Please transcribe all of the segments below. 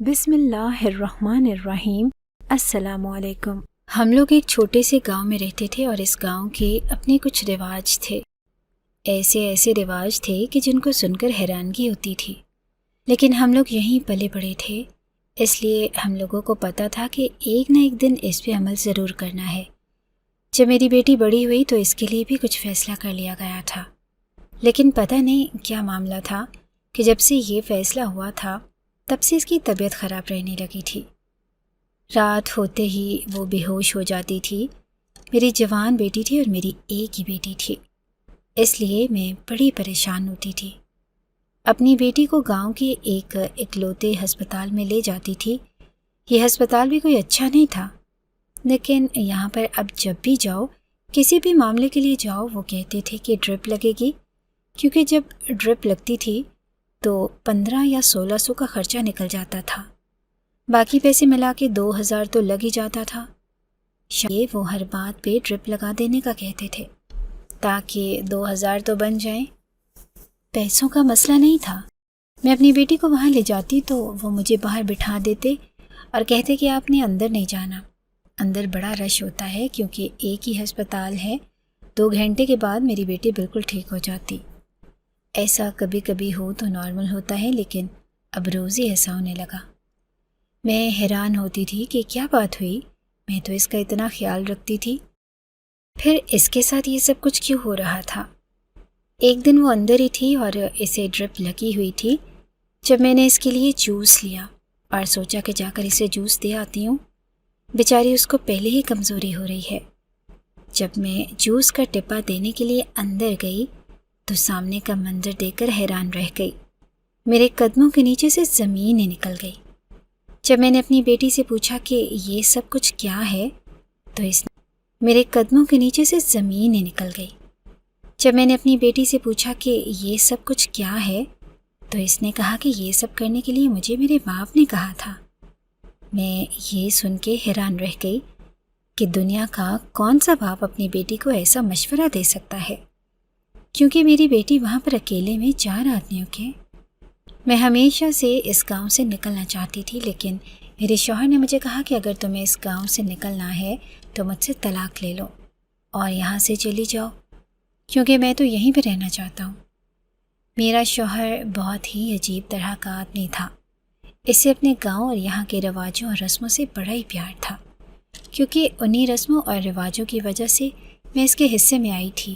بسم اللہ الرحمن الرحیم۔ السلام علیکم۔ ہم لوگ ایک چھوٹے سے گاؤں میں رہتے تھے اور اس گاؤں کے اپنے کچھ رواج تھے۔ ایسے رواج تھے کہ جن کو سن کر حیرانگی ہوتی تھی، لیکن ہم لوگ یہیں پلے بڑے تھے، اس لیے ہم لوگوں کو پتہ تھا کہ ایک نہ ایک دن اس پہ عمل ضرور کرنا ہے۔ جب میری بیٹی بڑی ہوئی تو اس کے لیے بھی کچھ فیصلہ کر لیا گیا تھا، لیکن پتہ نہیں کیا معاملہ تھا کہ جب سے یہ فیصلہ ہوا تھا تب سے اس کی طبیعت خراب رہنے لگی تھی۔ رات ہوتے ہی وہ بے ہوش ہو جاتی تھی۔ میری جوان بیٹی تھی اور میری ایک ہی بیٹی تھی، اس لیے میں بڑی پریشان ہوتی تھی۔ اپنی بیٹی کو گاؤں کے ایک اکلوتے ہسپتال میں لے جاتی تھی۔ یہ ہسپتال بھی کوئی اچھا نہیں تھا، لیکن یہاں پر اب جب بھی جاؤ، کسی بھی معاملے کے لیے جاؤ، وہ کہتے تھے کہ ڈرپ لگے گی، کیونکہ جب ڈرپ لگتی تھی تو 15 یا 1600 کا خرچہ نکل جاتا تھا، باقی پیسے ملا کے 2000 تو لگ ہی جاتا تھا۔ شاید وہ ہر بات پہ ڈرپ لگا دینے کا کہتے تھے تاکہ 2000 تو بن جائیں۔ پیسوں کا مسئلہ نہیں تھا۔ میں اپنی بیٹی کو وہاں لے جاتی تو وہ مجھے باہر بٹھا دیتے اور کہتے کہ آپ نے اندر نہیں جانا، اندر بڑا رش ہوتا ہے کیونکہ ایک ہی ہسپتال ہے۔ 2 گھنٹے کے بعد میری بیٹی بالکل ٹھیک ہو جاتی۔ ایسا کبھی کبھی ہو تو نارمل ہوتا ہے، لیکن اب روز ہی ایسا ہونے لگا۔ میں حیران ہوتی تھی کہ کیا بات ہوئی، میں تو اس کا اتنا خیال رکھتی تھی، پھر اس کے ساتھ یہ سب کچھ کیوں ہو رہا تھا؟ ایک دن وہ اندر ہی تھی اور اسے ڈرپ لگی ہوئی تھی جب میں نے اس کے لیے جوس لیا اور سوچا کہ جا کر اسے جوس دے آتی ہوں، بیچاری اس کو پہلے ہی کمزوری ہو رہی ہے۔ جب میں جوس کا ٹپا دینے کے لیے اندر گئی تو سامنے کا منظر دیکھ کر حیران رہ گئی۔ میرے قدموں کے نیچے سے زمین ہی نکل گئی۔ جب میں نے اپنی بیٹی سے پوچھا کہ یہ سب کچھ کیا ہے تو اس نے میرے قدموں کے نیچے سے زمین ہی نکل گئی۔ جب میں نے اپنی بیٹی سے پوچھا کہ یہ سب کچھ کیا ہے تو اس نے کہا کہ یہ سب کرنے کے لیے مجھے میرے باپ نے کہا تھا۔ میں یہ سن کے حیران رہ گئی کہ دنیا کا کون سا باپ اپنی بیٹی کو ایسا مشورہ دے سکتا ہے، کیونکہ میری بیٹی وہاں پر اکیلے میں 4 آدمیوں کے۔ میں ہمیشہ سے اس گاؤں سے نکلنا چاہتی تھی، لیکن میرے شوہر نے مجھے کہا کہ اگر تمہیں اس گاؤں سے نکلنا ہے تو مجھ سے طلاق لے لو اور یہاں سے چلی جاؤ، کیونکہ میں تو یہیں پہ رہنا چاہتا ہوں۔ میرا شوہر بہت ہی عجیب طرح کا آدمی تھا۔ اسے اپنے گاؤں اور یہاں کے رواجوں اور رسموں سے بڑا ہی پیار تھا، کیونکہ انہی رسموں اور رواجوں کی وجہ سے میں اس کے حصے میں آئی تھی،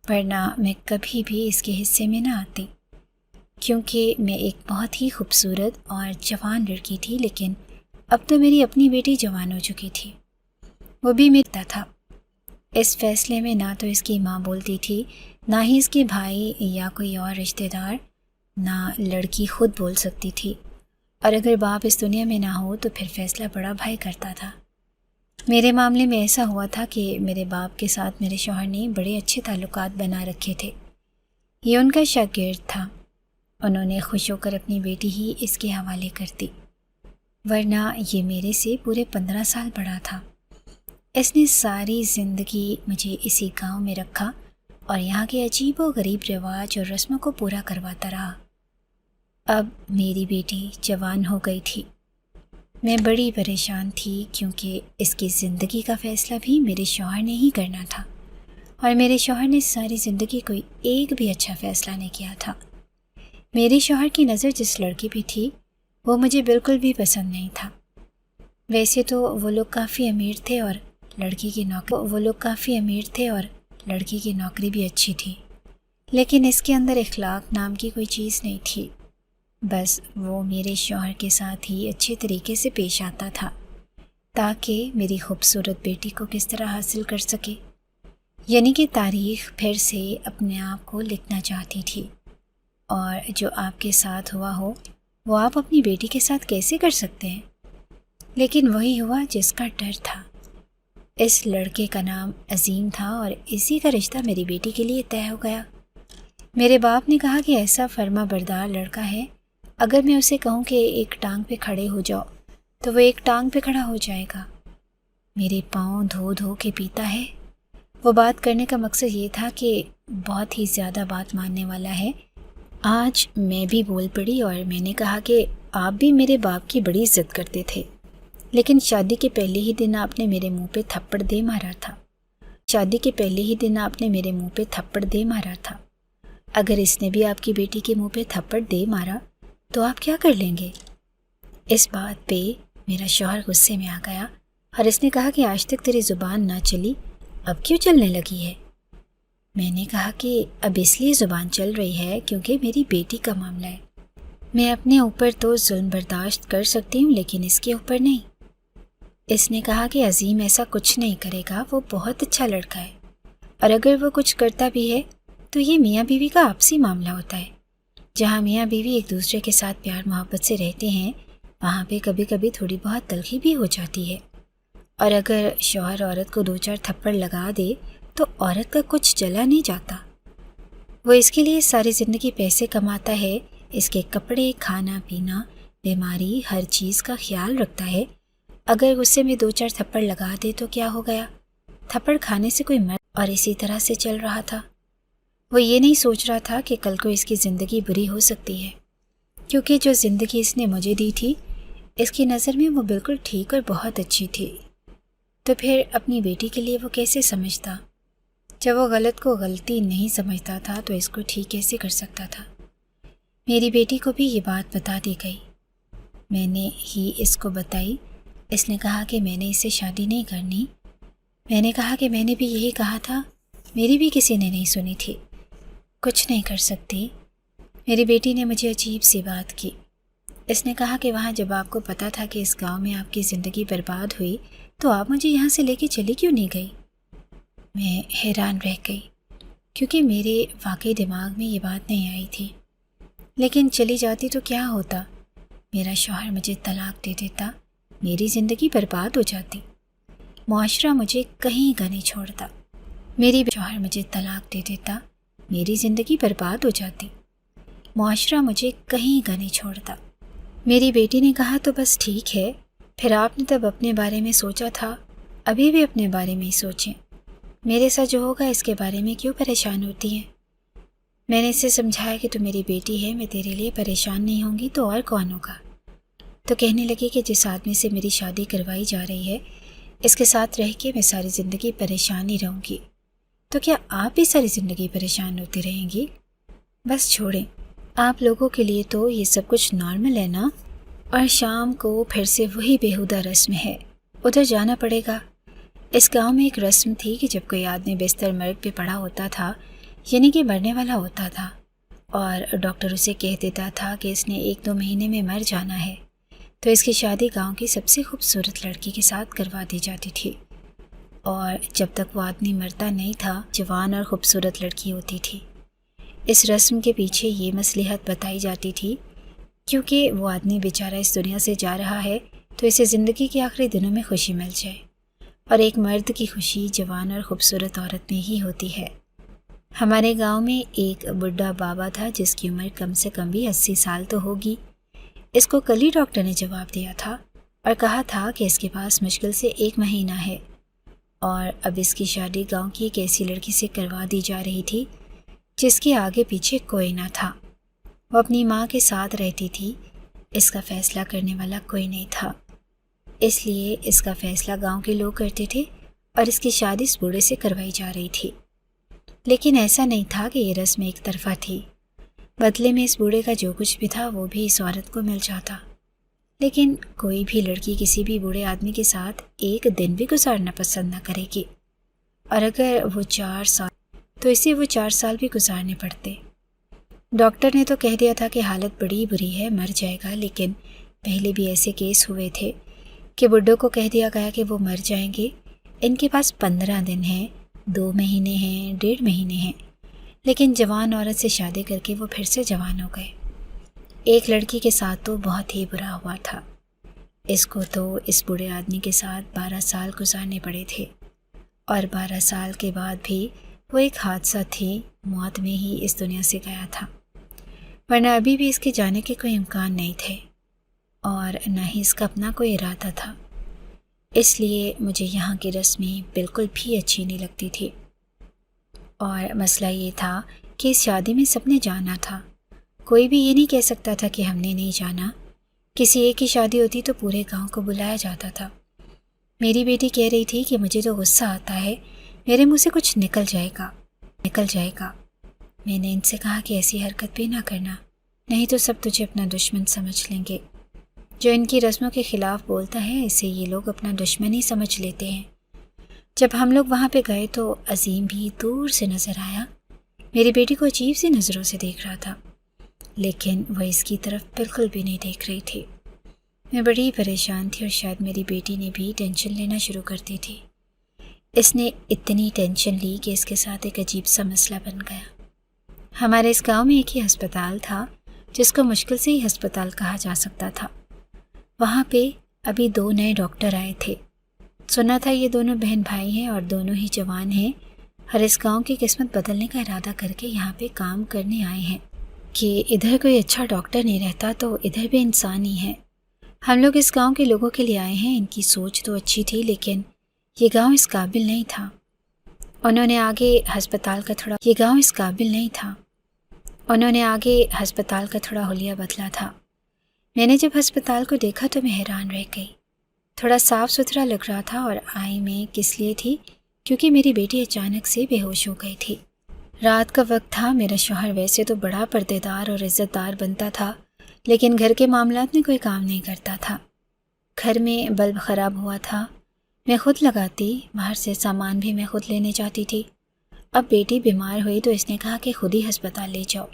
ورنہ میں کبھی بھی اس کے حصے میں نہ آتی، کیونکہ میں ایک بہت ہی خوبصورت اور جوان لڑکی تھی۔ لیکن اب تو میری اپنی بیٹی جوان ہو چکی تھی، وہ بھی میرا تھا۔ اس فیصلے میں نہ تو اس کی ماں بولتی تھی، نہ ہی اس کے بھائی یا کوئی اور رشتہ دار، نہ لڑکی خود بول سکتی تھی، اور اگر باپ اس دنیا میں نہ ہو تو پھر فیصلہ بڑا بھائی کرتا تھا۔ میرے معاملے میں ایسا ہوا تھا کہ میرے باپ کے ساتھ میرے شوہر نے بڑے اچھے تعلقات بنا رکھے تھے۔ یہ ان کا شاگرد تھا، انہوں نے خوش ہو کر اپنی بیٹی ہی اس کے حوالے کر دی، ورنہ یہ میرے سے پورے 15 سال بڑا تھا۔ اس نے ساری زندگی مجھے اسی گاؤں میں رکھا اور یہاں کے عجیب و غریب رواج اور رسموں کو پورا کرواتا رہا۔ اب میری بیٹی جوان ہو گئی تھی، میں بڑی پریشان تھی، کیونکہ اس کی زندگی کا فیصلہ بھی میرے شوہر نے ہی کرنا تھا، اور میرے شوہر نے ساری زندگی کوئی ایک بھی اچھا فیصلہ نہیں کیا تھا۔ میرے شوہر کی نظر جس لڑکی پہ تھی وہ مجھے بالکل بھی پسند نہیں تھا۔ ویسے تو وہ لوگ کافی امیر تھے اور لڑکی کی نوکری بھی اچھی تھی، لیکن اس کے اندر اخلاق نام کی کوئی چیز نہیں تھی۔ بس وہ میرے شوہر کے ساتھ ہی اچھے طریقے سے پیش آتا تھا تاکہ میری خوبصورت بیٹی کو کس طرح حاصل کر سکے، یعنی کہ تاریخ پھر سے اپنے آپ کو لکھنا چاہتی تھی، اور جو آپ کے ساتھ ہوا ہو وہ آپ اپنی بیٹی کے ساتھ کیسے کر سکتے ہیں؟ لیکن وہی ہوا جس کا ڈر تھا۔ اس لڑکے کا نام عظیم تھا اور اسی کا رشتہ میری بیٹی کے لیے طے ہو گیا۔ میرے باپ نے کہا کہ ایسا فرما بردار لڑکا ہے، اگر میں اسے کہوں کہ ایک ٹانگ پہ کھڑے ہو جاؤ تو وہ ایک ٹانگ پہ کھڑا ہو جائے گا، میرے پاؤں دھو دھو کے پیتا ہے۔ وہ بات کرنے کا مقصد یہ تھا کہ بہت ہی زیادہ بات ماننے والا ہے۔ آج میں بھی بول پڑی اور میں نے کہا کہ آپ بھی میرے باپ کی بڑی عزت کرتے تھے، لیکن شادی کے پہلے ہی دن آپ نے میرے منہ پہ تھپڑ دے مارا تھا۔ اگر اس نے بھی آپ کی بیٹی کے منہ پہ تھپڑ دے مارا تو آپ کیا کر لیں گے؟ اس بات پہ میرا شوہر غصے میں آ گیا اور اس نے کہا کہ آج تک تیری زبان نہ چلی، اب کیوں چلنے لگی ہے؟ میں نے کہا کہ اب اس لیے زبان چل رہی ہے کیونکہ میری بیٹی کا معاملہ ہے۔ میں اپنے اوپر تو ظلم برداشت کر سکتی ہوں لیکن اس کے اوپر نہیں۔ اس نے کہا کہ عظیم ایسا کچھ نہیں کرے گا، وہ بہت اچھا لڑکا ہے، اور اگر وہ کچھ کرتا بھی ہے تو یہ میاں بیوی کا آپسی معاملہ ہوتا ہے۔ جہاں میاں بیوی ایک دوسرے کے ساتھ پیار محبت سے رہتے ہیں وہاں پہ کبھی کبھی تھوڑی بہت تلخی بھی ہو جاتی ہے، اور اگر شوہر عورت کو 2-4 تھپڑ لگا دے تو عورت کا کچھ چلا نہیں جاتا۔ وہ اس کے لیے ساری زندگی پیسے کماتا ہے، اس کے کپڑے، کھانا پینا، بیماری، ہر چیز کا خیال رکھتا ہے۔ اگر غصے میں 2-4 تھپڑ لگا دے تو کیا ہو گیا؟ تھپڑ کھانے سے کوئی مرد اور اسی طرح سے چل رہا تھا۔ وہ یہ نہیں سوچ رہا تھا کہ کل کو اس کی زندگی بری ہو سکتی ہے، کیونکہ جو زندگی اس نے مجھے دی تھی اس کی نظر میں وہ بالکل ٹھیک اور بہت اچھی تھی، تو پھر اپنی بیٹی کے لیے وہ کیسے سمجھتا؟ جب وہ غلط کو غلطی نہیں سمجھتا تھا تو اس کو ٹھیک کیسے کر سکتا تھا؟ میری بیٹی کو بھی یہ بات بتا دی گئی، میں نے ہی اس کو بتائی۔ اس نے کہا کہ میں نے اس سے شادی نہیں کرنی۔ میں نے کہا کہ میں نے بھی یہی کہا تھا، میری بھی کسی نے نہیں سنی تھی، کچھ نہیں کر سکتی۔ میری بیٹی نے مجھے عجیب سی بات کی۔ اس نے کہا کہ وہاں جب آپ کو پتا تھا کہ اس گاؤں میں آپ کی زندگی برباد ہوئی تو آپ مجھے یہاں سے لے کے چلی کیوں نہیں گئی؟ میں حیران رہ گئی کیونکہ میرے واقعی دماغ میں یہ بات نہیں آئی تھی، لیکن چلی جاتی تو کیا ہوتا؟ میرا شوہر مجھے طلاق دے دیتا، میری زندگی برباد ہو جاتی، معاشرہ مجھے کہیں کا نہیں چھوڑتا۔ میری شوہر مجھے طلاق دے دیتا، میری زندگی برباد ہو جاتی، معاشرہ مجھے کہیں کا نہیں چھوڑتا۔ میری بیٹی نے کہا تو بس ٹھیک ہے، پھر آپ نے تب اپنے بارے میں سوچا تھا، ابھی بھی اپنے بارے میں ہی سوچیں، میرے ساتھ جو ہوگا اس کے بارے میں کیوں پریشان ہوتی ہیں؟ میں نے اسے سمجھایا کہ تو میری بیٹی ہے، میں تیرے لیے پریشان نہیں ہوں گی تو اور کون ہوگا؟ تو کہنے لگی کہ جس آدمی سے میری شادی کروائی جا رہی ہے اس کے ساتھ رہ کے میں ساری زندگی پریشان ہی رہوں گی، تو کیا آپ بھی ساری زندگی پریشان ہوتی رہیں گی؟ بس چھوڑیں، آپ لوگوں کے لیے تو یہ سب کچھ نارمل ہے نا؟ اور شام کو پھر سے وہی بیہودہ رسم ہے، ادھر جانا پڑے گا۔ اس گاؤں میں ایک رسم تھی کہ جب کوئی آدمی بستر مرگ پہ پڑا ہوتا تھا، یعنی کہ مرنے والا ہوتا تھا، اور ڈاکٹر اسے کہہ دیتا تھا کہ اس نے 1-2 مہینے میں مر جانا ہے، تو اس کی شادی گاؤں کی سب سے خوبصورت لڑکی کے ساتھ کروا دی جاتی تھی، اور جب تک وہ آدمی مرتا نہیں تھا جوان اور خوبصورت لڑکی ہوتی تھی۔ اس رسم کے پیچھے یہ مصلحت بتائی جاتی تھی کیونکہ وہ آدمی بیچارہ اس دنیا سے جا رہا ہے تو اسے زندگی کے آخری دنوں میں خوشی مل جائے، اور ایک مرد کی خوشی جوان اور خوبصورت عورت میں ہی ہوتی ہے۔ ہمارے گاؤں میں ایک بڈھا بابا تھا جس کی عمر کم سے کم بھی 80 سال تو ہوگی۔ اس کو کل ہی ڈاکٹر نے جواب دیا تھا اور کہا تھا کہ اس کے پاس مشکل سے 1 مہینہ ہے، اور اب اس کی شادی گاؤں کی ایک ایسی لڑکی سے کروا دی جا رہی تھی جس کے آگے پیچھے کوئی نہ تھا۔ وہ اپنی ماں کے ساتھ رہتی تھی، اس کا فیصلہ کرنے والا کوئی نہیں تھا، اس لیے اس کا فیصلہ گاؤں کے لوگ کرتے تھے اور اس کی شادی اس بوڑھے سے کروائی جا رہی تھی۔ لیکن ایسا نہیں تھا کہ یہ رسم ایک طرفہ تھی، بدلے میں اس بوڑھے کا جو کچھ بھی تھا وہ بھی اس عورت کو مل جاتا۔ لیکن کوئی بھی لڑکی کسی بھی بوڑھے آدمی کے ساتھ 1 دن بھی گزارنا پسند نہ کرے گی، اور اگر وہ 4 سال تو اسے وہ 4 سال بھی گزارنے پڑتے۔ ڈاکٹر نے تو کہہ دیا تھا کہ حالت بڑی بری ہے، مر جائے گا، لیکن پہلے بھی ایسے کیس ہوئے تھے کہ بڈھوں کو کہہ دیا گیا کہ وہ مر جائیں گے، ان کے پاس 15 دن ہیں، 2 مہینے ہیں، 1.5 مہینے ہیں، لیکن جوان عورت سے شادی کر کے وہ پھر سے جوان ہو گئے۔ ایک لڑکی کے ساتھ تو بہت ہی برا ہوا تھا، اس کو تو اس بوڑھے آدمی کے ساتھ 12 سال گزارنے پڑے تھے، اور 12 سال کے بعد بھی وہ ایک حادثہ تھی، موت میں ہی اس دنیا سے گیا تھا، ورنہ ابھی بھی اس کے جانے کے کوئی امکان نہیں تھے، اور نہ ہی اس کا اپنا کوئی ارادہ تھا۔ اس لیے مجھے یہاں کی رسمیں بالکل بھی اچھی نہیں لگتی تھی، اور مسئلہ یہ تھا کہ اس شادی میں سب نے جانا تھا، کوئی بھی یہ نہیں کہہ سکتا تھا کہ ہم نے نہیں جانا، کسی ایک کی شادی ہوتی تو پورے گاؤں کو بلایا جاتا تھا۔ میری بیٹی کہہ رہی تھی کہ مجھے تو غصہ آتا ہے، میرے منہ سے کچھ نکل جائے گا۔ میں نے ان سے کہا کہ ایسی حرکت بھی نہ کرنا، نہیں تو سب تجھے اپنا دشمن سمجھ لیں گے۔ جو ان کی رسموں کے خلاف بولتا ہے اسے یہ لوگ اپنا دشمن ہی سمجھ لیتے ہیں۔ جب ہم لوگ وہاں پہ گئے تو عظیم بھی دور سے نظر آیا۔ میری بیٹی کو عجیب سی نظروں سے دیکھ رہا تھا، لیکن وہ اس کی طرف بالکل بھی نہیں دیکھ رہی تھی۔ میں بڑی پریشان تھی اور شاید میری بیٹی نے بھی ٹینشن لینا شروع کر دی تھی۔ اس نے اتنی ٹینشن لی کہ اس کے ساتھ ایک عجیب سا مسئلہ بن گیا۔ ہمارے اس گاؤں میں ایک ہی ہسپتال تھا جس کو مشکل سے ہی ہسپتال کہا جا سکتا تھا۔ وہاں پہ ابھی 2 نئے ڈاکٹر آئے تھے۔ سنا تھا یہ دونوں بہن بھائی ہیں اور دونوں ہی جوان ہیں، اور اس گاؤں کی قسمت بدلنے کا ارادہ کر کے یہاں پہ کام کرنے آئے ہیں کہ ادھر کوئی اچھا ڈاکٹر نہیں رہتا تو ادھر بھی انسان ہی ہے۔ ہم لوگ اس گاؤں کے لوگوں کے لیے آئے ہیں۔ ان کی سوچ تو اچھی تھی لیکن یہ گاؤں اس قابل نہیں تھا۔ انہوں نے آگے ہسپتال کا تھوڑا حلیہ بدلا تھا۔ میں نے جب ہسپتال کو دیکھا تو میں حیران رہ گئی۔ تھوڑا صاف ستھرا لگ رہا تھا اور آئی میں کس لیے تھی؟ کیونکہ میری بیٹی اچانک سے بے ہوش ہو گئی تھی۔ رات کا وقت تھا۔ میرا شوہر ویسے تو بڑا پردے دار اور عزت دار بنتا تھا، لیکن گھر کے معاملات میں کوئی کام نہیں کرتا تھا۔ گھر میں بلب خراب ہوا تھا، میں خود لگاتی، باہر سے سامان بھی میں خود لینے جاتی تھی۔ اب بیٹی بیمار ہوئی تو اس نے کہا کہ خود ہی ہسپتال لے جاؤ۔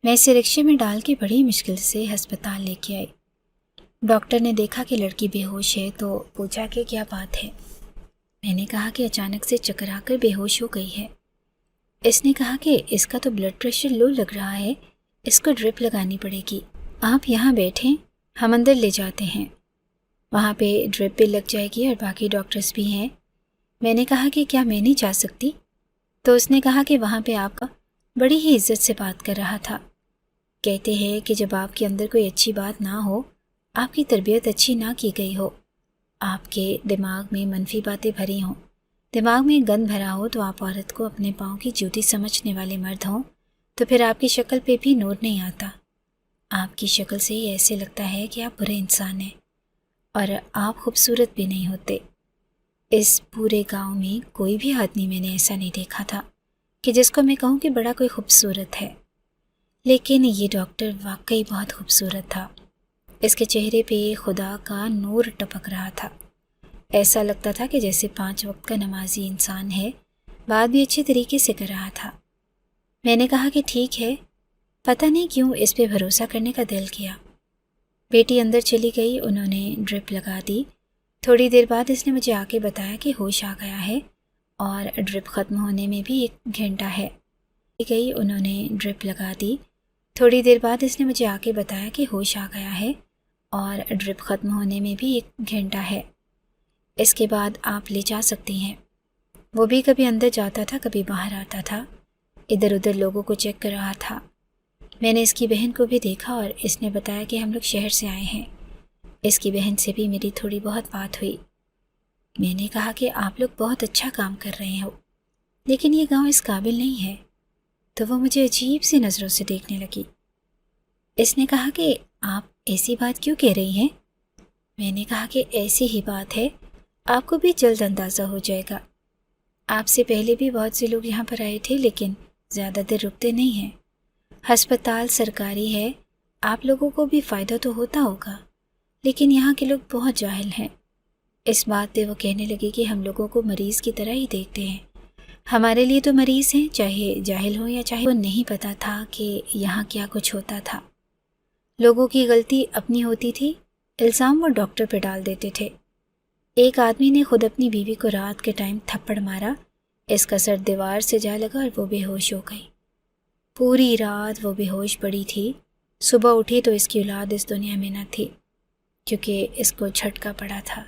میں اسے رکشے میں ڈال کے بڑی مشکل سے ہسپتال لے کے آئی۔ ڈاکٹر نے دیکھا کہ لڑکی بے ہوش ہے تو پوچھا کہ کیا بات ہے۔ میں نے کہا کہ اچانک سے چکر آ کر بے ہوش ہو گئی ہے۔ اس نے کہا کہ اس کا تو بلڈ پریشر لو لگ رہا ہے، اس کو ڈرپ لگانی پڑے گی، آپ یہاں بیٹھیں، ہم اندر لے جاتے ہیں، وہاں پہ ڈرپ بھی لگ جائے گی اور باقی ڈاکٹرز بھی ہیں۔ میں نے کہا کہ کیا میں نہیں جا سکتی؟ تو اس نے کہا کہ وہاں پہ آپ کا بڑی ہی عزت سے بات کر رہا تھا۔ کہتے ہیں کہ جب آپ کے اندر کوئی اچھی بات نہ ہو، آپ کی تربیت اچھی نہ کی گئی ہو، آپ کے دماغ میں منفی باتیں بھری ہوں، دماغ میں گند بھرا ہو، تو آپ عورت کو اپنے پاؤں کی جوتی سمجھنے والے مرد ہوں تو پھر آپ کی شکل پہ بھی نور نہیں آتا۔ آپ کی شکل سے ہی ایسے لگتا ہے کہ آپ برے انسان ہیں اور آپ خوبصورت بھی نہیں ہوتے۔ اس پورے گاؤں میں کوئی بھی آدمی میں نے ایسا نہیں دیکھا تھا کہ جس کو میں کہوں کہ بڑا کوئی خوبصورت ہے، لیکن یہ ڈاکٹر واقعی بہت خوبصورت تھا۔ اس کے چہرے پہ خدا کا نور ٹپک رہا تھا، ایسا لگتا تھا کہ جیسے 5 وقت کا نمازی انسان ہے، بات بھی اچھے طریقے سے کر رہا تھا۔ میں نے کہا کہ ٹھیک ہے، پتہ نہیں کیوں اس پہ بھروسہ کرنے کا دل کیا۔ بیٹی اندر چلی گئی، انہوں نے ڈرپ لگا دی۔ تھوڑی دیر بعد اس نے مجھے آ کے بتایا کہ ہوش آ گیا ہے اور ڈرپ ختم ہونے میں بھی 1 گھنٹہ ہے۔ انہوں نے ڈرپ لگا دی۔ تھوڑی دیر بعد اس نے مجھے آ کے بتایا کہ ہوش آ گیا ہے اور ڈرپ ختم ہونے میں بھی 1 گھنٹہ ہے، اس کے بعد آپ لے جا سکتی ہیں۔ وہ بھی کبھی اندر جاتا تھا، کبھی باہر آتا تھا، ادھر ادھر لوگوں کو چیک کر رہا تھا۔ میں نے اس کی بہن کو بھی دیکھا اور اس نے بتایا کہ ہم لوگ شہر سے آئے ہیں۔ اس کی بہن سے بھی میری تھوڑی بہت بات ہوئی۔ میں نے کہا کہ آپ لوگ بہت اچھا کام کر رہے ہو، لیکن یہ گاؤں اس قابل نہیں ہے، تو وہ مجھے عجیب سی نظروں سے دیکھنے لگی۔ اس نے کہا کہ آپ ایسی بات کیوں کہہ رہی ہیں؟ میں نے کہا کہ ایسی ہی بات ہے، آپ کو بھی جلد اندازہ ہو جائے گا۔ آپ سے پہلے بھی بہت سے لوگ یہاں پر آئے تھے لیکن زیادہ دیر رکتے نہیں ہیں۔ ہسپتال سرکاری ہے، آپ لوگوں کو بھی فائدہ تو ہوتا ہوگا، لیکن یہاں کے لوگ بہت جاہل ہیں۔ اس بات پہ وہ کہنے لگی کہ ہم لوگوں کو مریض کی طرح ہی دیکھتے ہیں، ہمارے لیے تو مریض ہیں، چاہے جاہل ہو یا چاہے وہ نہیں پتا تھا کہ یہاں کیا کچھ ہوتا تھا۔ لوگوں کی غلطی اپنی ہوتی تھی، الزام وہ ڈاکٹر پہ ڈال دیتے تھے۔ ایک آدمی نے خود اپنی بیوی کو رات کے ٹائم تھپڑ مارا، اس کا سر دیوار سے جا لگا اور وہ بے ہوش ہو گئی۔ پوری رات وہ بے ہوش پڑی تھی۔ صبح اٹھی تو اس کی اولاد اس دنیا میں نہ تھی کیونکہ اس کو جھٹکا پڑا تھا۔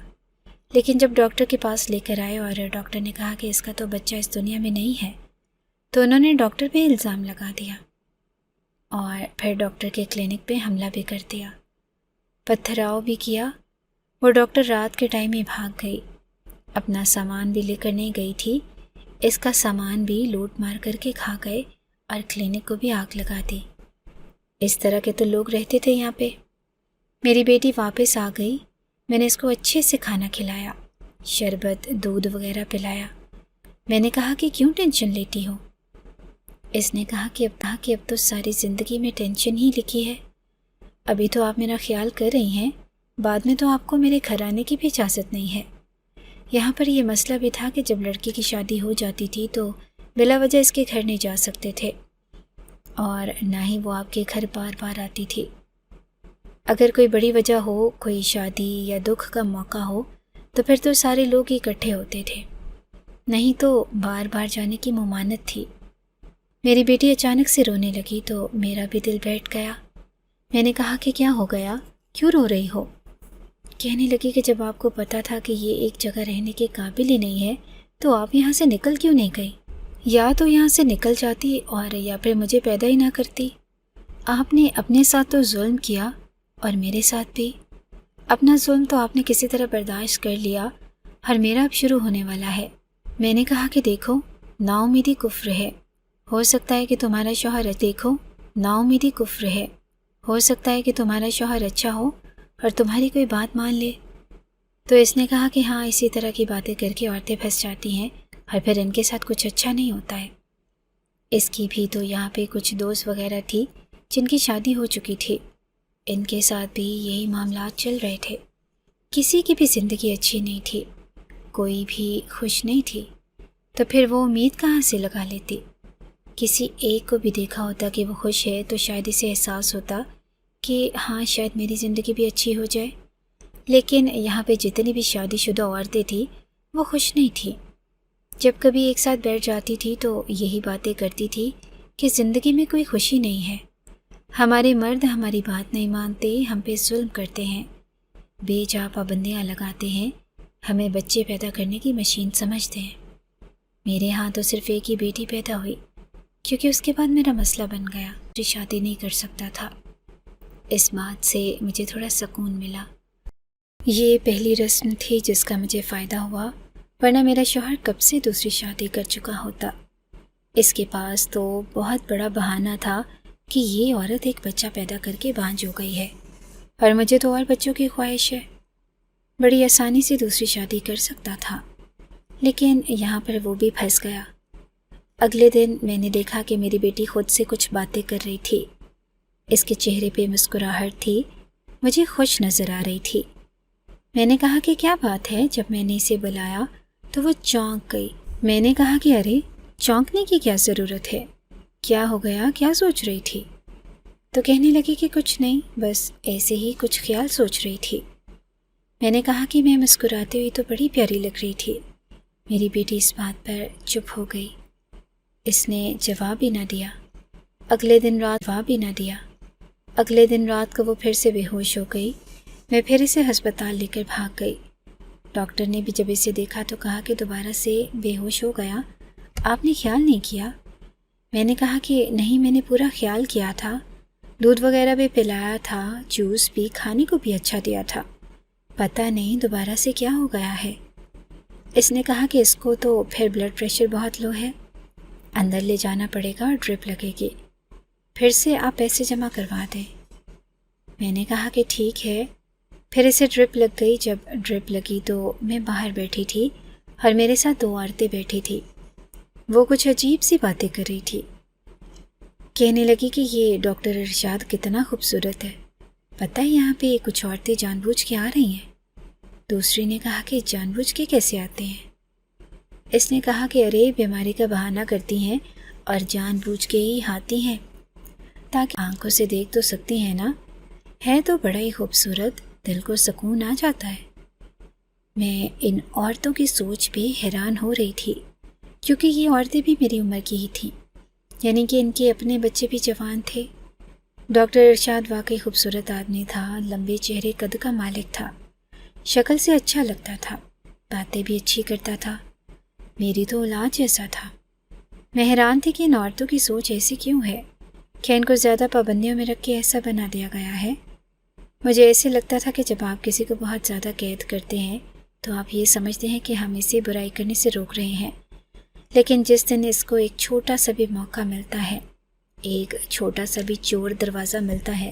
لیکن جب ڈاکٹر کے پاس لے کر آئے اور ڈاکٹر نے کہا کہ اس کا تو بچہ اس دنیا میں نہیں ہے، تو انہوں نے ڈاکٹر پہ الزام لگا دیا اور پھر ڈاکٹر کے کلینک پہ حملہ بھی کر دیا، پتھراؤ بھی کیا۔ وہ ڈاکٹر رات کے ٹائم ہی بھاگ گئی، اپنا سامان بھی لے کر نہیں گئی تھی، اس کا سامان بھی لوٹ مار کر کے کھا گئے اور کلینک کو بھی آگ لگا دی۔ اس طرح کے تو لوگ رہتے تھے یہاں پہ۔ میری بیٹی واپس آ گئی۔ میں نے اس کو اچھے سے کھانا کھلایا، شربت دودھ وغیرہ پلایا۔ میں نے کہا کہ کیوں ٹینشن لیتی ہو؟ اس نے کہا کہ اب تو ساری زندگی میں ٹینشن ہی لکھی ہے۔ ابھی تو آپ میرا خیال کر رہی ہیں، بعد میں تو آپ کو میرے گھر آنے کی بھی اجازت نہیں ہے۔ یہاں پر یہ مسئلہ بھی تھا کہ جب لڑکی کی شادی ہو جاتی تھی تو بلا وجہ اس کے گھر نہیں جا سکتے تھے، اور نہ ہی وہ آپ کے گھر بار بار آتی تھی۔ اگر کوئی بڑی وجہ ہو، کوئی شادی یا دکھ کا موقع ہو، تو پھر تو سارے لوگ اکٹھے ہوتے تھے، نہیں تو بار بار جانے کی ممانعت تھی۔ میری بیٹی اچانک سے رونے لگی تو میرا بھی دل بیٹھ گیا۔ میں نے کہا کہ کیا ہو گیا، کیوں رو رہی ہو؟ کہنے لگی کہ جب آپ کو پتہ تھا کہ یہ ایک جگہ رہنے کے قابل ہی نہیں ہے تو آپ یہاں سے نکل کیوں نہیں گئی؟ یا تو یہاں سے نکل جاتی اور یا پھر مجھے پیدا ہی نہ کرتی۔ آپ نے اپنے ساتھ تو ظلم کیا اور میرے ساتھ بھی۔ اپنا ظلم تو آپ نے کسی طرح برداشت کر لیا، اور میرا اب شروع ہونے والا ہے۔ میں نے کہا کہ دیکھو، نا امیدی کفر ہے، ہو سکتا ہے کہ تمہارا شوہر اچھا ہو اور تمہاری کوئی بات مان لے۔ تو اس نے کہا کہ ہاں، اسی طرح کی باتیں کر کے عورتیں پھنس جاتی ہیں اور پھر ان کے ساتھ کچھ اچھا نہیں ہوتا ہے۔ اس کی بھی تو یہاں پہ کچھ دوست وغیرہ تھی جن کی شادی ہو چکی تھی، ان کے ساتھ بھی یہی معاملات چل رہے تھے۔ کسی کی بھی زندگی اچھی نہیں تھی، کوئی بھی خوش نہیں تھی، تو پھر وہ امید کہاں سے لگا لیتی؟ کسی ایک کو بھی دیکھا ہوتا کہ وہ خوش ہے تو شاید اسے احساس ہوتا کہ ہاں، شاید میری زندگی بھی اچھی ہو جائے۔ لیکن یہاں پہ جتنی بھی شادی شدہ عورتیں تھیں وہ خوش نہیں تھیں۔ جب کبھی ایک ساتھ بیٹھ جاتی تھی تو یہی باتیں کرتی تھی کہ زندگی میں کوئی خوشی نہیں ہے، ہمارے مرد ہماری بات نہیں مانتے، ہم پہ ظلم کرتے ہیں، بے جا پابندیاں لگاتے ہیں، ہمیں بچے پیدا کرنے کی مشین سمجھتے ہیں۔ میرے ہاں تو صرف ایک ہی بیٹی پیدا ہوئی، کیونکہ اس کے بعد میرا مسئلہ بن گیا، مجھے شادی نہیں کر سکتا تھا۔ اس بات سے مجھے تھوڑا سکون ملا۔ یہ پہلی رسم تھی جس کا مجھے فائدہ ہوا، ورنہ میرا شوہر کب سے دوسری شادی کر چکا ہوتا۔ اس کے پاس تو بہت بڑا بہانہ تھا کہ یہ عورت ایک بچہ پیدا کر کے بانجھ ہو گئی ہے، اور مجھے تو اور بچوں کی خواہش ہے، بڑی آسانی سے دوسری شادی کر سکتا تھا۔ لیکن یہاں پر وہ بھی پھنس گیا۔ اگلے دن میں نے دیکھا کہ میری بیٹی خود سے کچھ باتیں کر رہی تھی، اس کے چہرے پہ مسکراہٹ تھی، مجھے خوش نظر آ رہی تھی۔ میں نے کہا کہ کیا بات ہے؟ جب میں نے اسے بلایا تو وہ چونک گئی۔ میں نے کہا کہ ارے، چونکنے کی کیا ضرورت ہے؟ کیا ہو گیا؟ کیا سوچ رہی تھی؟ تو کہنے لگی کہ کچھ نہیں، بس ایسے ہی کچھ خیال سوچ رہی تھی۔ میں نے کہا کہ میں مسکراتی ہوئی تو بڑی پیاری لگ رہی تھی۔ میری بیٹی اس بات پر چپ ہو گئی، اس نے جواب ہی نہ دیا۔ اگلے دن رات کو وہ پھر سے بے ہوش ہو گئی۔ میں پھر اسے ہسپتال لے کر بھاگ گئی۔ ڈاکٹر نے بھی جب اسے دیکھا تو کہا کہ دوبارہ سے بے ہوش ہو گیا، آپ نے خیال نہیں کیا؟ میں نے کہا کہ نہیں، میں نے پورا خیال کیا تھا، دودھ وغیرہ بھی پلایا تھا، جوس بھی، کھانے کو بھی اچھا دیا تھا، پتہ نہیں دوبارہ سے کیا ہو گیا ہے۔ اس نے کہا کہ اس کو تو پھر بلڈ پریشر بہت لو ہے، اندر لے جانا پڑے گا اور ڈرپ لگے گی، پھر سے آپ پیسے جمع کروا دیں۔ میں نے کہا کہ ٹھیک ہے۔ پھر اسے ڈرپ لگ گئی۔ جب ڈرپ لگی تو میں باہر بیٹھی تھی اور میرے ساتھ 2 عورتیں بیٹھی تھی، وہ کچھ عجیب سی باتیں کر رہی تھی۔ کہنے لگی کہ یہ ڈاکٹر ارشاد کتنا خوبصورت ہے، پتہ ہے یہاں پہ کچھ عورتیں جان بوجھ کے آ رہی ہیں۔ دوسری نے کہا کہ جان بوجھ کے کیسے آتے ہیں؟ اس نے کہا کہ ارے، بیماری کا بہانہ کرتی ہیں اور جان بوجھ کے ہی آتی ہیں، تاکہ آنکھوں سے دیکھ تو سکتی ہیں نا، ہے تو بڑا ہی خوبصورت، دل کو سکون آ جاتا ہے۔ میں ان عورتوں کی سوچ پہ حیران ہو رہی تھی، کیونکہ یہ عورتیں بھی میری عمر کی ہی تھیں، یعنی کہ ان کے اپنے بچے بھی جوان تھے۔ ڈاکٹر ارشاد واقعی خوبصورت آدمی تھا، لمبے چہرے، قد کا مالک تھا، شکل سے اچھا لگتا تھا، باتیں بھی اچھی کرتا تھا، میری تو اولاد جیسا تھا۔ میں حیران تھی کہ ان عورتوں کی سوچ ایسی کیوں ہے، کیا ان کو زیادہ پابندیوں میں رکھ کے ایسا بنا دیا گیا ہے؟ مجھے ایسے لگتا تھا کہ جب آپ کسی کو بہت زیادہ قید کرتے ہیں تو آپ یہ سمجھتے ہیں کہ ہم اسے برائی کرنے سے روک رہے ہیں، لیکن جس دن اس کو ایک چھوٹا سا بھی موقع ملتا ہے، ایک چھوٹا سا بھی چور دروازہ ملتا ہے،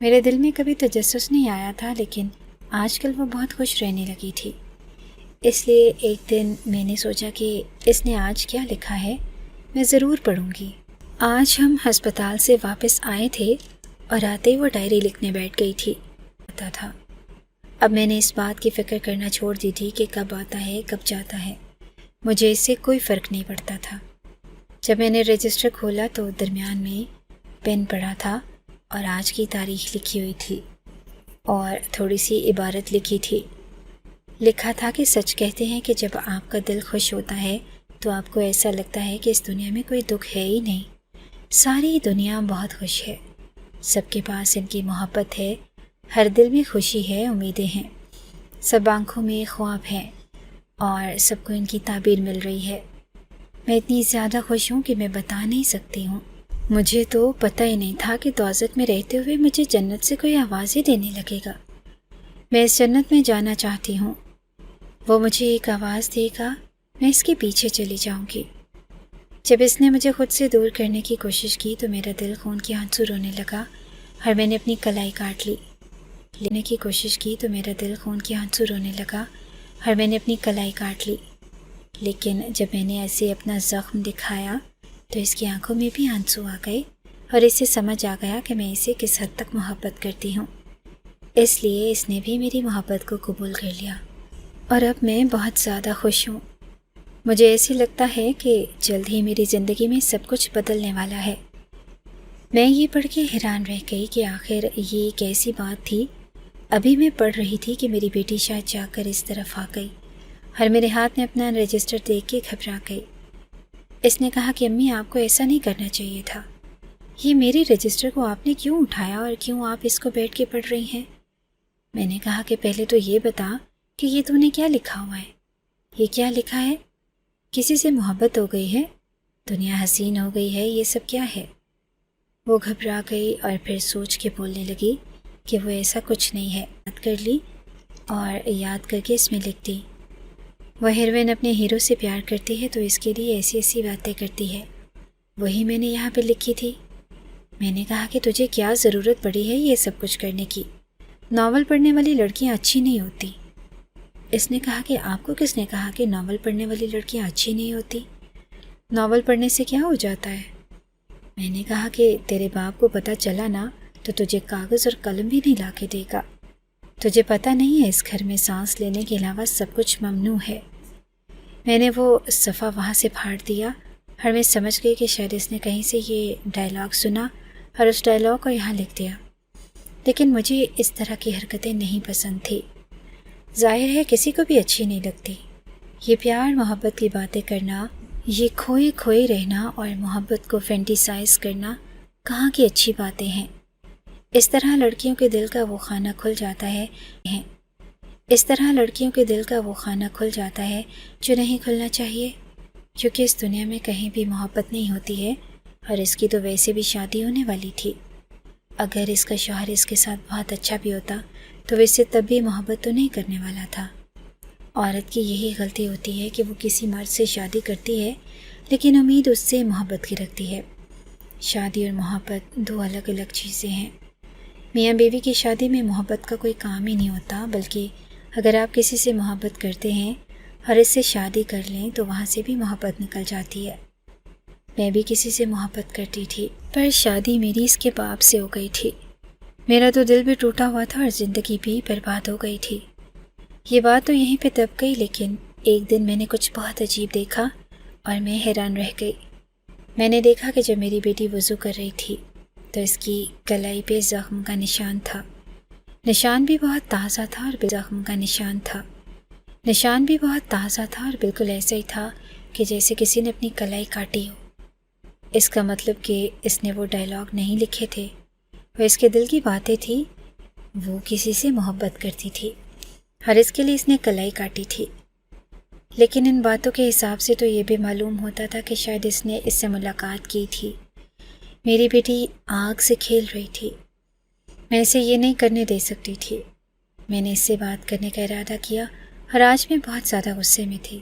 میرے دل میں کبھی تجسس نہیں آیا تھا، لیکن آج کل وہ بہت خوش رہنے لگی تھی۔ اس لیے ایک دن میں نے سوچا کہ اس نے آج کیا لکھا ہے، میں ضرور پڑھوں گی۔ آج ہم ہسپتال سے واپس آئے تھے اور آتے ہی وہ ڈائری لکھنے بیٹھ گئی تھی۔ پتا تھا اب میں نے اس بات کی فکر کرنا چھوڑ دی تھی کہ کب آتا ہے کب جاتا ہے، مجھے اس سے کوئی فرق نہیں پڑتا تھا۔ جب میں نے رجسٹر کھولا تو درمیان میں پین پڑا تھا اور آج کی تاریخ لکھی ہوئی تھی اور تھوڑی سی عبارت لکھی تھی۔ لکھا تھا کہ سچ کہتے ہیں کہ جب آپ کا دل خوش ہوتا ہے تو آپ کو ایسا لگتا ہے کہ اس دنیا میں کوئی دکھ ہے ہی نہیں، ساری دنیا بہت خوش ہے، سب کے پاس ان کی محبت ہے، ہر دل میں خوشی ہے، امیدیں ہیں، سب آنکھوں میں خواب ہیں اور سب کو ان کی تعبیر مل رہی ہے۔ میں اتنی زیادہ خوش ہوں کہ میں بتا نہیں سکتی ہوں۔ مجھے تو پتہ ہی نہیں تھا کہ دوزخ میں رہتے ہوئے مجھے جنت سے کوئی آوازیں دینے لگے گا۔ میں اس جنت میں جانا چاہتی ہوں، وہ مجھے ایک آواز دے گا، میں اس کے پیچھے چلی جاؤں گی۔ جب اس نے مجھے خود سے دور کرنے کی کوشش کی تو میرا دل خون کے آنسو رونے لگا اور میں نے اپنی کلائی کاٹ لی۔ لینے کی کوشش کی تو میرا دل خون کے آنسو رونے لگا اور میں نے اپنی کلائی کاٹ لی، لیکن جب میں نے ایسے اپنا زخم دکھایا تو اس کی آنکھوں میں بھی آنسو آ گئے اور اسے سمجھ آ گیا کہ میں اسے کس حد تک محبت کرتی ہوں۔ اس لیے اس نے بھی میری محبت کو قبول کر لیا اور اب میں بہت زیادہ خوش ہوں۔ مجھے ایسے لگتا ہے کہ جلد ہی میری زندگی میں سب کچھ بدلنے والا ہے۔ میں یہ پڑھ کے حیران رہ گئی کہ آخر یہ ایک ایسی بات تھی۔ ابھی میں پڑھ رہی تھی کہ میری بیٹی شاید جا کر اس طرف آ گئی اور میرے ہاتھ میں اپنا رجسٹر دیکھ کے گھبرا گئی۔ اس نے کہا کہ امی آپ کو ایسا نہیں کرنا چاہیے تھا، یہ میری رجسٹر کو آپ نے کیوں اٹھایا اور کیوں آپ اس کو بیٹھ کے پڑھ رہی ہیں؟ میں نے کہا کہ پہلے تو یہ بتا کہ یہ تو نے کیا لکھا ہوا ہے، یہ کیا لکھا ہے؟ کسی سے محبت ہو گئی ہے، دنیا حسین ہو گئی ہے، یہ سب کیا ہے؟ وہ گھبرا گئی اور پھر سوچ کے بولنے لگی کہ وہ ایسا کچھ نہیں ہے۔ یاد کر لی اور یاد کر کے اس میں لکھ دی۔ وہ ہیروین اپنے ہیرو سے پیار کرتی ہے تو اس کے لیے ایسی ایسی باتیں کرتی ہے، وہی میں نے یہاں پہ لکھی تھی۔ میں نے کہا کہ تجھے کیا ضرورت پڑی ہے یہ سب کچھ کرنے کی، ناول پڑھنے والی لڑکیاں اچھی نہیں ہوتی۔ اس نے کہا کہ آپ کو کس نے کہا کہ ناول پڑھنے والی لڑکیاں اچھی نہیں ہوتی؟ ناول پڑھنے سے کیا ہو جاتا ہے؟ میں نے کہا کہ تیرے باپ کو پتہ چلا نا تو تجھے کاغذ اور قلم بھی نہیں لا کے دے گا۔ تجھے پتہ نہیں ہے اس گھر میں سانس لینے کے علاوہ سب کچھ ممنوع ہے۔ میں نے وہ صفحہ وہاں سے پھاڑ دیا اور میں سمجھ گئی کہ شاید اس نے کہیں سے یہ ڈائلاگ سنا اور اس ڈائلاگ کو یہاں لکھ دیا، لیکن مجھے اس طرح کی حرکتیں نہیں پسند تھی۔ ظاہر ہے کسی کو بھی اچھی نہیں لگتی۔ یہ پیار محبت کی باتیں کرنا، یہ کھوئے کھوئے رہنا اور محبت کو فینٹیسائز کرنا کہاں کی اچھی باتیں ہیں۔ اس طرح لڑکیوں کے دل کا وہ خانہ کھل جاتا ہے اس طرح لڑکیوں کے دل کا وہ خانہ کھل جاتا ہے جو نہیں کھلنا چاہیے، کیونکہ اس دنیا میں کہیں بھی محبت نہیں ہوتی ہے اور اس کی تو ویسے بھی شادی ہونے والی تھی۔ اگر اس کا شوہر اس کے ساتھ بہت اچھا بھی ہوتا تو وہ اس سے تب بھی محبت تو نہیں کرنے والا تھا۔ عورت کی یہی غلطی ہوتی ہے کہ وہ کسی مرد سے شادی کرتی ہے لیکن امید اس سے محبت کی رکھتی ہے۔ شادی اور محبت دو الگ الگ چیزیں ہیں۔ میاں بیوی کی شادی میں محبت کا کوئی کام ہی نہیں ہوتا، بلکہ اگر آپ کسی سے محبت کرتے ہیں اور اس سے شادی کر لیں تو وہاں سے بھی محبت نکل جاتی ہے۔ میں بھی کسی سے محبت کرتی تھی، پر شادی میری اس کے باپ سے ہو گئی تھی۔ میرا تو دل بھی ٹوٹا ہوا تھا اور زندگی بھی برباد ہو گئی تھی۔ یہ بات تو یہیں پہ دب گئی، لیکن ایک دن میں نے کچھ بہت عجیب دیکھا اور میں حیران رہ گئی۔ میں نے دیکھا کہ جب میری بیٹی وضو کر رہی تھی تو اس کی کلائی پہ زخم کا نشان تھا۔ نشان بھی بہت تازہ تھا اور زخم کا نشان تھا۔ نشان بھی بہت تازہ تھا اور بالکل ایسا ہی تھا کہ جیسے کسی نے اپنی کلائی کاٹی ہو۔ اس کا مطلب کہ اس نے وہ ڈائلاگ نہیں لکھے تھے، وہ اس کے دل کی باتیں تھی۔ وہ کسی سے محبت کرتی تھی اور اس کے لیے اس نے کلائی کاٹی تھی، لیکن ان باتوں کے حساب سے تو یہ بھی معلوم ہوتا تھا کہ شاید اس نے اس سے ملاقات کی تھی۔ میری بیٹی آگ سے کھیل رہی تھی، میں اسے یہ نہیں کرنے دے سکتی تھی۔ میں نے اس سے بات کرنے کا ارادہ کیا اور آج میں بہت زیادہ غصے میں تھی۔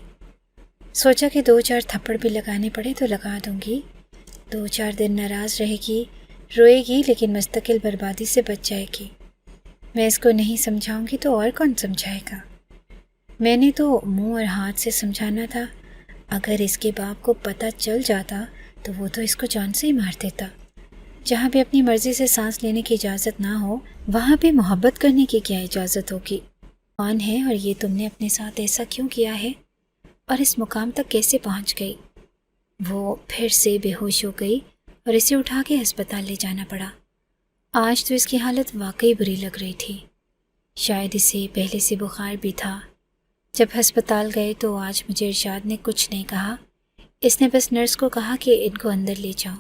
سوچا کہ 2-4 تھپڑ بھی لگانے پڑے تو لگا دوں گی، 2-4 دن ناراض رہے گی روئے گی لیکن مستقل بربادی سے بچ جائے گی۔ میں اس کو نہیں سمجھاؤں گی تو اور کون سمجھائے گا؟ میں نے تو منہ اور ہاتھ سے سمجھانا تھا۔ اگر اس کے باپ کو پتہ چل جاتا تو وہ تو اس کو جان سے ہی مار دیتا۔ جہاں بھی اپنی مرضی سے سانس لینے کی اجازت نہ ہو وہاں بھی محبت کرنے کی کیا اجازت ہوگی؟ کون ہے اور یہ تم نے اپنے ساتھ ایسا کیوں کیا ہے اور اس مقام تک کیسے پہنچ گئی؟ وہ پھر سے بے ہوش ہو گئی اور اسے اٹھا کے ہسپتال لے جانا پڑا۔ آج تو اس کی حالت واقعی بری لگ رہی تھی۔ شاید اسے پہلے سے بخار بھی تھا۔ جب ہسپتال گئے تو آج مجھے ارشاد نے کچھ نہیں کہا۔ اس نے بس نرس کو کہا کہ ان کو اندر لے جاؤ،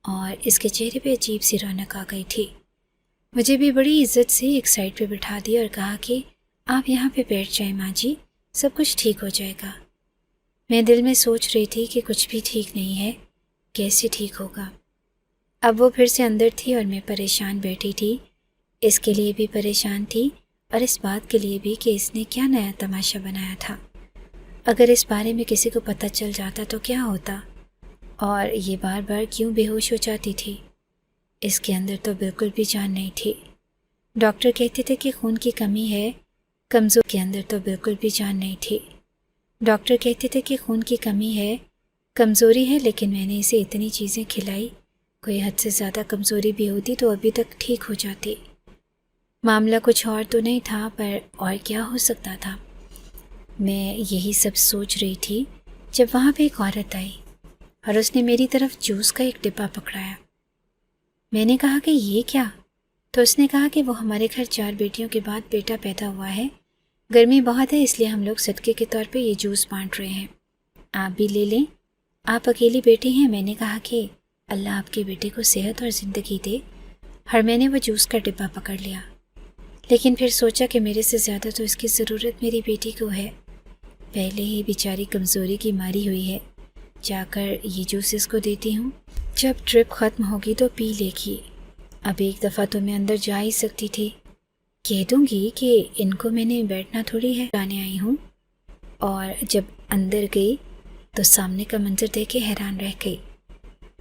اور اس کے چہرے پہ عجیب سی رونق آ گئی تھی۔ مجھے بھی بڑی عزت سے ایک سائڈ پہ بٹھا دیا اور کہا کہ آپ یہاں پہ بیٹھ جائیں ماں جی، سب کچھ ٹھیک ہو جائے گا۔ میں دل میں سوچ رہی تھی کہ کچھ بھی ٹھیک نہیں ہے، کیسے ٹھیک ہوگا؟ اب وہ پھر سے اندر تھی اور میں پریشان بیٹھی تھی۔ اس کے لیے بھی پریشان تھی اور اس بات کے لیے بھی کہ اس نے کیا نیا تماشا بنایا تھا۔ اگر اس بارے میں کسی کو پتہ چل جاتا تو کیا ہوتا؟ اور یہ بار بار کیوں بے ہوش ہو جاتی تھی؟ اس کے اندر تو بالکل بھی جان نہیں تھی۔ ڈاکٹر کہتے تھے کہ خون کی کمی ہے، کمزور کے اندر تو بالکل بھی جان نہیں تھی۔ ڈاکٹر کہتے تھے کہ خون کی کمی ہے، کمزوری ہے، لیکن میں نے اسے اتنی چیزیں کھلائی، کوئی حد سے زیادہ کمزوری بھی ہوتی تو ابھی تک ٹھیک ہو جاتی۔ معاملہ کچھ اور تو نہیں تھا، پر اور کیا ہو سکتا تھا؟ میں یہی سب سوچ رہی تھی جب وہاں پہ ایک عورت آئی اور اس نے میری طرف جوس کا ایک ڈبہ پکڑایا۔ میں نے کہا کہ یہ کیا؟ تو اس نے کہا کہ وہ ہمارے گھر 4 بیٹیوں کے بعد بیٹا پیدا ہوا ہے، گرمی بہت ہے اس لیے ہم لوگ صدقے کے طور پہ یہ جوس بانٹ رہے ہیں، آپ بھی لے لیں، آپ اکیلی بیٹی ہیں۔ میں نے کہا کہ اللہ آپ کے بیٹے کو صحت اور زندگی دے، اور میں نے وہ جوس کا ڈبہ پکڑ لیا، لیکن پھر سوچا کہ میرے سے زیادہ تو اس کی ضرورت میری بیٹی کو ہے، پہلے ہی بیچاری کمزوری کی ماری ہوئی ہے، جا کر یہ جوس اس کو دیتی ہوں، جب ٹرپ ختم ہوگی تو پی لے گی۔ اب ایک دفعہ تو میں اندر جا ہی سکتی تھی، کہہ دوں گی کہ ان کو میں نے بیٹھنا تھوڑی ہے، جانے آئی ہوں۔ اور جب اندر گئی تو سامنے کا منظر دیکھ کے حیران رہ گئی۔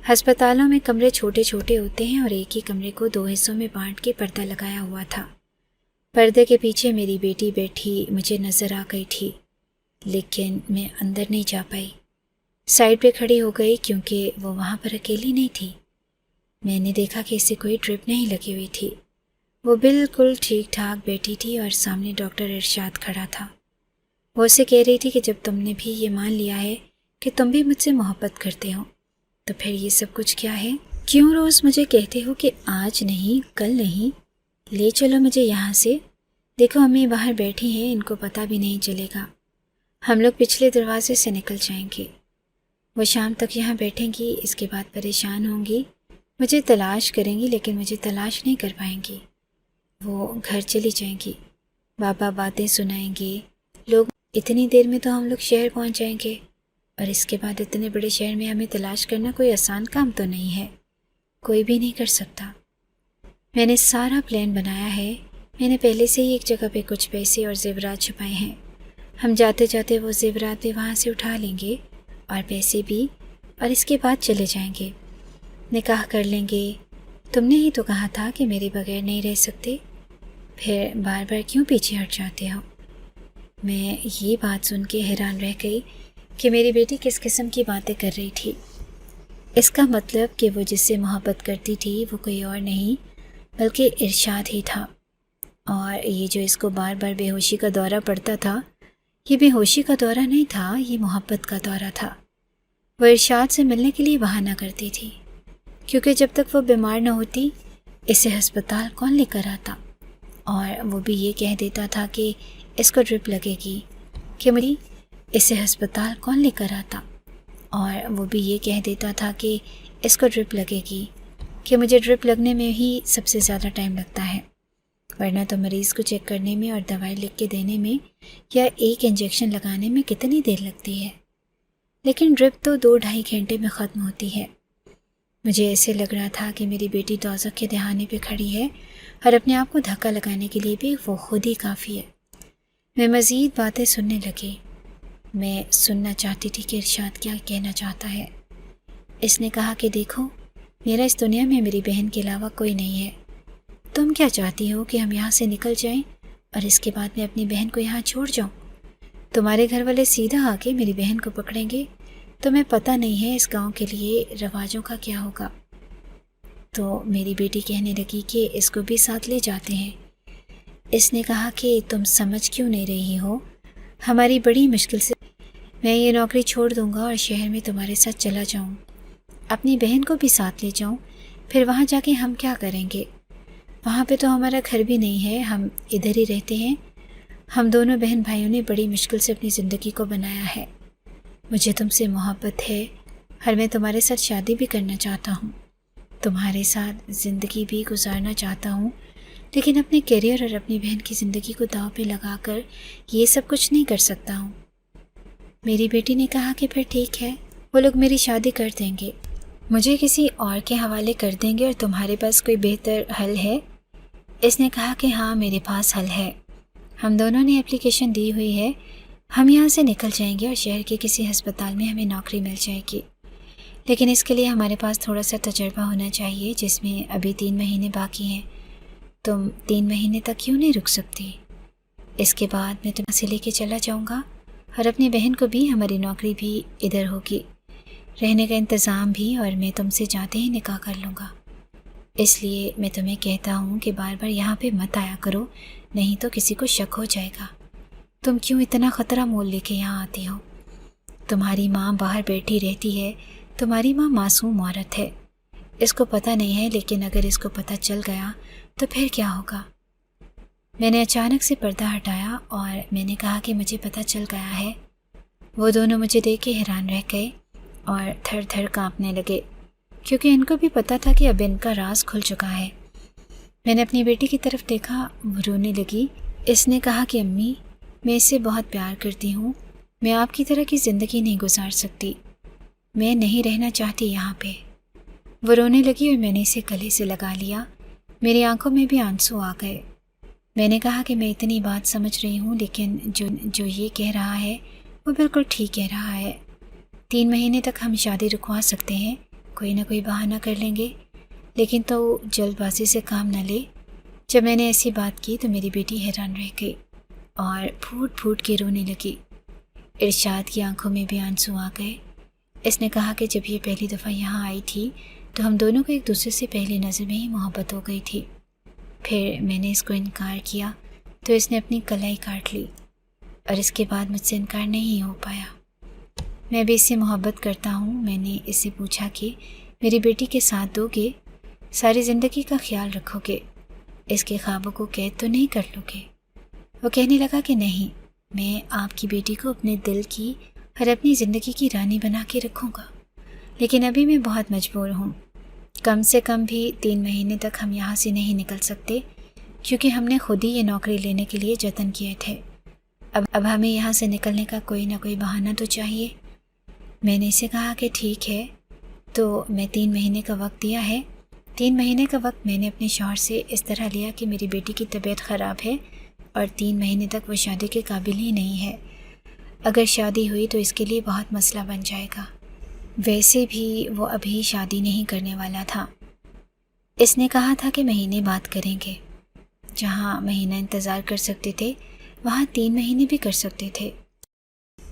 ہسپتالوں میں کمرے چھوٹے چھوٹے ہوتے ہیں اور ایک ہی کمرے کو 2 حصوں میں بانٹ کے پردہ لگایا ہوا تھا۔ پردے کے پیچھے میری بیٹی بیٹھی مجھے نظر آ گئی تھی، لیکن میں اندر نہیں جا پائی، سائڈ پہ کھڑی ہو گئی کیونکہ وہ وہاں پر اکیلی نہیں تھی۔ میں نے دیکھا کہ اسے کوئی ڈرپ نہیں لگی ہوئی تھی، وہ بالکل ٹھیک ٹھاک بیٹھی تھی اور سامنے ڈاکٹر ارشاد کھڑا تھا۔ وہ اسے کہہ رہی تھی کہ جب تم نے بھی یہ مان لیا ہے کہ تم بھی مجھ سے محبت کرتے ہو تو پھر یہ سب کچھ کیا ہے؟ کیوں روز مجھے کہتے ہو کہ آج نہیں، کل نہیں، لے چلو مجھے یہاں سے، دیکھو امی باہر بیٹھی ہیں، ان کو پتہ بھی نہیں چلے گا، ہم لوگ پچھلے دروازے سے نکل جائیں گے، وہ شام تک یہاں بیٹھیں گی، اس کے بعد پریشان ہوں گی، مجھے تلاش کریں گی لیکن مجھے تلاش نہیں کر پائیں گی، وہ گھر چلی جائیں گی، بابا باتیں سنائیں گے، لوگ اتنی دیر میں تو ہم لوگ شہر پہنچ جائیں گے، اور اس کے بعد اتنے بڑے شہر میں ہمیں تلاش کرنا کوئی آسان کام تو نہیں ہے، کوئی بھی نہیں کر سکتا۔ میں نے سارا پلان بنایا ہے، میں نے پہلے سے ہی ایک جگہ پہ کچھ پیسے اور زیورات چھپائے ہیں، ہم جاتے جاتے وہ زیورات بھی وہاں سے اٹھا لیں گے اور پیسے بھی، اور اس کے بعد چلے جائیں گے، نکاح کر لیں گے۔ تم نے ہی تو کہا تھا کہ میرے بغیر نہیں رہ سکتے، پھر بار بار کیوں پیچھے ہٹ جاتے ہو؟ میں یہ بات سن کے حیران رہ گئی کہ میری بیٹی کس قسم کی باتیں کر رہی تھی۔ اس کا مطلب کہ وہ جس سے محبت کرتی تھی وہ کوئی اور نہیں بلکہ ارشاد ہی تھا، اور یہ جو اس کو بار بار بے ہوشی کا دورہ پڑتا تھا، یہ بے ہوشی کا دورہ نہیں تھا، یہ محبت کا دورہ تھا۔ وہ ارشاد سے ملنے کے لیے بہانہ کرتی تھی، کیونکہ جب تک وہ بیمار نہ ہوتی اسے ہسپتال کون لے کر آتا، اور وہ بھی یہ کہہ دیتا تھا کہ اس کو ڈرپ لگے گی، کہ مری اسے ہسپتال کون لے کر آتا، اور وہ بھی یہ کہہ دیتا تھا کہ اس کو ڈرپ لگے گی، کہ مجھے ڈرپ لگنے میں ہی سب سے زیادہ ٹائم لگتا ہے، ورنہ تو مریض کو چیک کرنے میں اور دوائی لکھ کے دینے میں یا ایک انجیکشن لگانے میں کتنی دیر لگتی ہے، لیکن ڈرپ تو 2-2.5 گھنٹے میں ختم ہوتی ہے۔ مجھے ایسے لگ رہا تھا کہ میری بیٹی دوزخ کے دہانے پہ کھڑی ہے اور اپنے آپ کو دھکا لگانے کے لیے بھی وہ خود ہی کافی ہے۔ میں مزید باتیں سننے لگی، میں سننا چاہتی تھی کہ ارشاد کیا کہنا چاہتا ہے۔ اس نے کہا کہ دیکھو میرا اس دنیا میں میری بہن کے علاوہ کوئی نہیں ہے۔ تم کیا چاہتی ہو کہ ہم یہاں سے نکل جائیں اور اس کے بعد میں اپنی بہن کو یہاں چھوڑ جاؤں؟ تمہارے گھر والے سیدھا آ کے میری بہن کو پکڑیں گے۔ تمہیں پتہ نہیں ہے اس گاؤں کے لیے رواجوں کا کیا ہوگا۔ تو میری بیٹی کہنے لگی کہ اس کو بھی ساتھ لے جاتے ہیں۔ اس نے کہا کہ تم سمجھ کیوں نہیں رہی ہو؟ ہماری بڑی مشکل سے میں یہ نوکری چھوڑ دوں گا اور شہر میں تمہارے ساتھ چلا جاؤں، اپنی بہن کو بھی ساتھ لے جاؤں۔ پھر وہاں جا کے ہم کیا کریں گے؟ وہاں پہ تو ہمارا گھر بھی نہیں ہے، ہم ادھر ہی رہتے ہیں۔ ہم دونوں بہن بھائیوں نے بڑی مشکل سے اپنی زندگی کو بنایا ہے۔ مجھے تم سے محبت ہے اور میں تمہارے ساتھ شادی بھی کرنا چاہتا ہوں، تمہارے ساتھ زندگی بھی گزارنا چاہتا ہوں، لیکن اپنے کیریئر اور اپنی بہن کی زندگی کو داؤ پہ لگا کر یہ سب کچھ نہیں کر سکتا ہوں۔ میری بیٹی نے کہا کہ پھر ٹھیک ہے، وہ لوگ میری شادی کر دیں گے، مجھے کسی اور کے حوالے کر دیں گے، اور تمہارے پاس کوئی بہتر حل ہے؟ اس نے کہا کہ ہاں میرے پاس حل ہے، ہم دونوں نے اپلیکیشن دی ہوئی ہے، ہم یہاں سے نکل جائیں گے اور شہر کے کسی ہسپتال میں ہمیں نوکری مل جائے گی، لیکن اس کے لیے ہمارے پاس تھوڑا سا تجربہ ہونا چاہیے، جس میں ابھی 3 مہینے باقی ہیں۔ تم 3 مہینے تک کیوں نہیں رک سکتی؟ اس کے بعد میں تمہیں سے لے کے چلا جاؤں گا اور اپنی بہن کو بھی، ہماری نوکری بھی ادھر ہوگی، رہنے کا انتظام بھی، اور میں تم سے جاتے ہی نکاح کر لوں گا۔ اس لیے میں تمہیں کہتا ہوں کہ بار بار یہاں پہ مت آیا کرو، نہیں تو کسی کو شک ہو جائے گا۔ تم کیوں اتنا خطرہ مول لے کے یہاں آتی ہو؟ تمہاری ماں باہر بیٹھی رہتی ہے، تمہاری ماں معصوم عورت ہے، اس کو پتہ نہیں ہے، لیکن اگر اس کو پتہ چل گیا تو پھر کیا ہوگا؟ میں نے اچانک سے پردہ ہٹایا اور میں نے کہا کہ مجھے پتہ چل گیا ہے۔ وہ دونوں مجھے دیکھ کے حیران رہ گئے اور تھر تھر کانپنے لگے، کیونکہ ان کو بھی پتہ تھا کہ اب ان کا راز کھل چکا ہے۔ میں نے اپنی بیٹی کی طرف دیکھا، وہ رونے لگی۔ اس نے کہا کہ امی، میں اس سے بہت پیار کرتی ہوں، میں آپ کی طرح کی زندگی نہیں گزار سکتی، میں نہیں رہنا چاہتی یہاں پہ۔ وہ رونے لگی اور میں نے اسے گلے سے لگا لیا، میری آنکھوں میں بھی آنسو آ گئے۔ میں نے کہا کہ میں اتنی بات سمجھ رہی ہوں، لیکن جو یہ کہہ رہا ہے وہ بالکل ٹھیک کہہ رہا ہے۔ 3 مہینے تک ہم شادی رکوا سکتے ہیں، کوئی نہ کوئی بہانہ کر لیں گے، لیکن تو جلد بازی سے کام نہ لے۔ جب میں نے ایسی بات کی تو میری بیٹی حیران رہ گئی اور پھوٹ پھوٹ کے رونے لگی۔ ارشاد کی آنکھوں میں بھی آنسو آ گئے۔ اس نے کہا کہ جب یہ پہلی دفعہ یہاں آئی تھی تو ہم دونوں کو ایک دوسرے سے پہلی نظر میں ہی محبت ہو گئی تھی، پھر میں نے اس کو انکار کیا تو اس نے اپنی کلائی کاٹ لی، اور اس کے بعد مجھ سے انکار نہیں ہو پایا۔ میں بھی اس سے محبت کرتا ہوں۔ میں نے اس سے پوچھا کہ میری بیٹی کے ساتھ دو گے، ساری زندگی کا خیال رکھو گے، اس کے خوابوں کو قید تو نہیں کر لو گے؟ وہ کہنے لگا کہ نہیں، میں آپ کی بیٹی کو اپنے دل کی اور اپنی زندگی کی رانی بنا کے رکھوں گا، لیکن ابھی میں بہت مجبور ہوں، کم سے کم بھی 3 مہینے تک ہم یہاں سے نہیں نکل سکتے، کیونکہ ہم نے خود ہی یہ نوکری لینے کے لیے جتن کیے تھے۔ اب ہمیں یہاں سے نکلنے کا کوئی نہ کوئی بہانہ تو چاہیے۔ میں نے اسے کہا کہ ٹھیک ہے، تو میں 3 مہینے کا وقت دیا ہے۔ 3 مہینے کا وقت میں نے اپنے شوہر سے اس طرح لیا کہ میری بیٹی کی طبیعت خراب ہے اور 3 مہینے تک وہ شادی کے قابل ہی نہیں ہے۔ اگر شادی ہوئی تو اس کے لیے بہت مسئلہ بن جائے گا، ویسے بھی وہ ابھی شادی نہیں کرنے والا تھا۔ اس نے کہا تھا کہ مہینے بعد کریں گے، جہاں مہینہ انتظار کر سکتے تھے وہاں 3 مہینے بھی کر سکتے تھے۔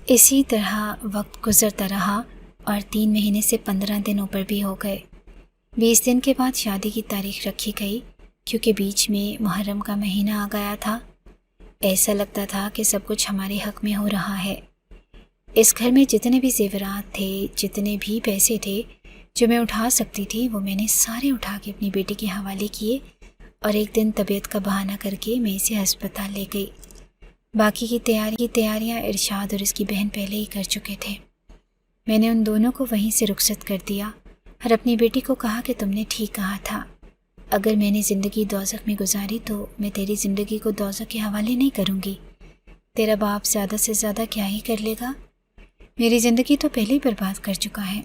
اسی طرح وقت گزرتا رہا اور 3 مہینے سے 15 دن اوپر بھی ہو گئے۔ 20 دن کے بعد شادی کی تاریخ رکھی گئی، کیونکہ بیچ میں محرم کا مہینہ آ گیا تھا۔ ایسا لگتا تھا کہ سب کچھ ہمارے حق میں ہو رہا ہے۔ اس گھر میں جتنے بھی زیورات تھے، جتنے بھی پیسے تھے جو میں اٹھا سکتی تھی، وہ میں نے سارے اٹھا کے اپنی بیٹی کے حوالے کیے، اور ایک دن طبیعت کا بہانہ کر کے میں اسے ہسپتال لے گئی۔ باقی کی تیاریاں ارشاد اور اس کی بہن پہلے ہی کر چکے تھے۔ میں نے ان دونوں کو وہیں سے رخصت کر دیا اور اپنی بیٹی کو کہا کہ تم نے ٹھیک کہا تھا، اگر میں نے زندگی دوزخ میں گزاری تو میں تیری زندگی کو دوزخ کے حوالے نہیں کروں گی۔ تیرا باپ زیادہ سے زیادہ کیا ہی کر لے گا، میری زندگی تو پہلے ہی برباد کر چکا ہے،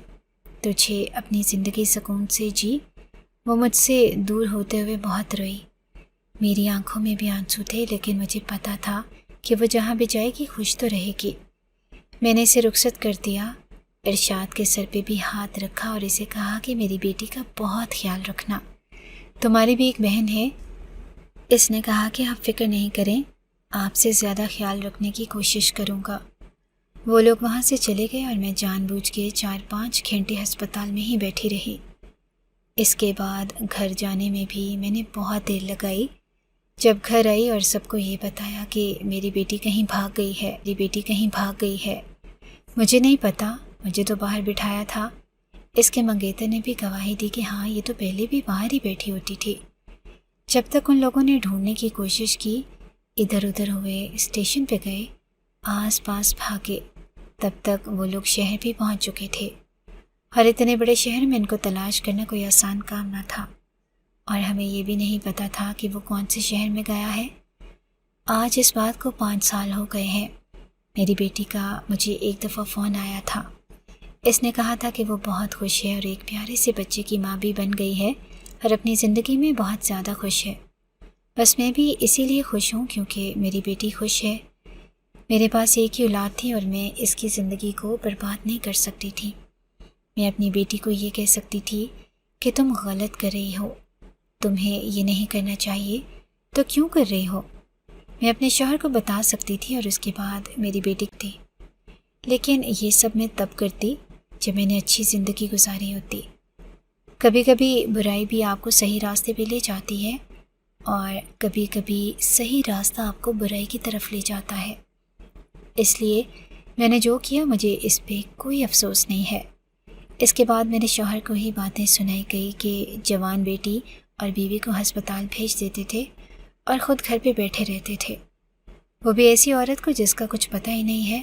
تجھے اپنی زندگی سکون سے جی۔ وہ مجھ سے دور ہوتے ہوئے بہت روئی، میری آنکھوں میں بھی آنسو تھے، لیکن مجھے پتا تھا کہ وہ جہاں بھی جائے گی خوش تو رہے گی۔ میں نے اسے رخصت کر دیا ارشاد کے سر پہ بھی ہاتھ رکھا اور اسے کہا کہ میری بیٹی کا بہت خیال رکھنا، تمہاری بھی ایک بہن ہے۔ اس نے کہا کہ آپ فکر نہیں کریں، آپ سے زیادہ خیال رکھنے کی کوشش کروں گا۔ وہ لوگ وہاں سے چلے گئے اور میں جان بوجھ کے 4-5 گھنٹے ہسپتال میں ہی بیٹھی رہی۔ اس کے بعد گھر جانے میں بھی میں نے بہت دیر لگائی۔ جب گھر آئی اور سب کو یہ بتایا کہ میری بیٹی کہیں بھاگ گئی ہے، مجھے نہیں پتا، مجھے تو باہر بٹھایا تھا۔ اس کے منگیتر نے بھی گواہی دی کہ ہاں یہ تو پہلے بھی باہر ہی بیٹھی ہوتی تھی۔ جب تک ان لوگوں نے ڈھونڈنے کی کوشش کی، ادھر ادھر ہوئے، اسٹیشن پہ گئے، آس پاس بھاگے، تب تک وہ لوگ شہر بھی پہنچ چکے تھے، اور اتنے بڑے شہر میں ان کو تلاش کرنا کوئی آسان کام نہ تھا، اور ہمیں یہ بھی نہیں پتا تھا کہ وہ کون سے شہر میں گیا ہے۔ آج اس بات کو 5 سال ہو گئے ہیں۔ میری بیٹی کا مجھے ایک دفعہ فون آیا تھا۔ اس نے کہا تھا کہ وہ بہت خوش ہے اور ایک پیارے سے بچے کی ماں بھی بن گئی ہے اور اپنی زندگی میں بہت زیادہ خوش ہے۔ بس میں بھی اسی لیے خوش ہوں کیونکہ میری بیٹی خوش ہے۔ میرے پاس ایک ہی اولاد تھی اور میں اس کی زندگی کو برباد نہیں کر سکتی تھی۔ میں اپنی بیٹی کو یہ کہہ سکتی تھی کہ تم غلط کر رہی ہو، تمہیں یہ نہیں کرنا چاہیے، تو کیوں کر رہی ہو؟ میں اپنے شوہر کو بتا سکتی تھی اور اس کے بعد میری بیٹی تھی، لیکن یہ سب میں تب کرتی جب میں نے اچھی زندگی گزاری ہوتی۔ کبھی کبھی برائی بھی آپ کو صحیح راستے پہ لے جاتی ہے، اور کبھی کبھی صحیح راستہ آپ کو برائی کی طرف لے جاتا ہے۔ اس لیے میں نے جو کیا مجھے اس پہ کوئی افسوس نہیں ہے۔ اس کے بعد میرے شوہر کو ہی باتیں سنائی گئی کہ جوان بیٹی اور بیوی کو ہسپتال بھیج دیتے تھے اور خود گھر پہ بیٹھے رہتے تھے، وہ بھی ایسی عورت کو جس کا کچھ پتہ ہی نہیں ہے۔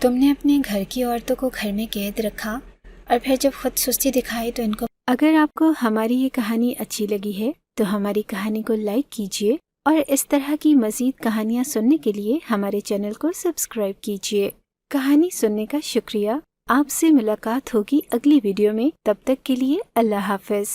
تم نے اپنے گھر کی عورتوں کو گھر میں قید رکھا اور پھر جب خود سستی دکھائی تو ان کو۔ اگر آپ کو ہماری یہ کہانی اچھی لگی ہے تو ہماری کہانی کو لائک کیجیے، اور اس طرح کی مزید کہانیاں سننے کے لیے ہمارے چینل کو سبسکرائب کیجیے۔ کہانی سننے کا شکریہ۔ آپ سے ملاقات ہوگی اگلی ویڈیو میں، تب تک کے لیے اللہ حافظ۔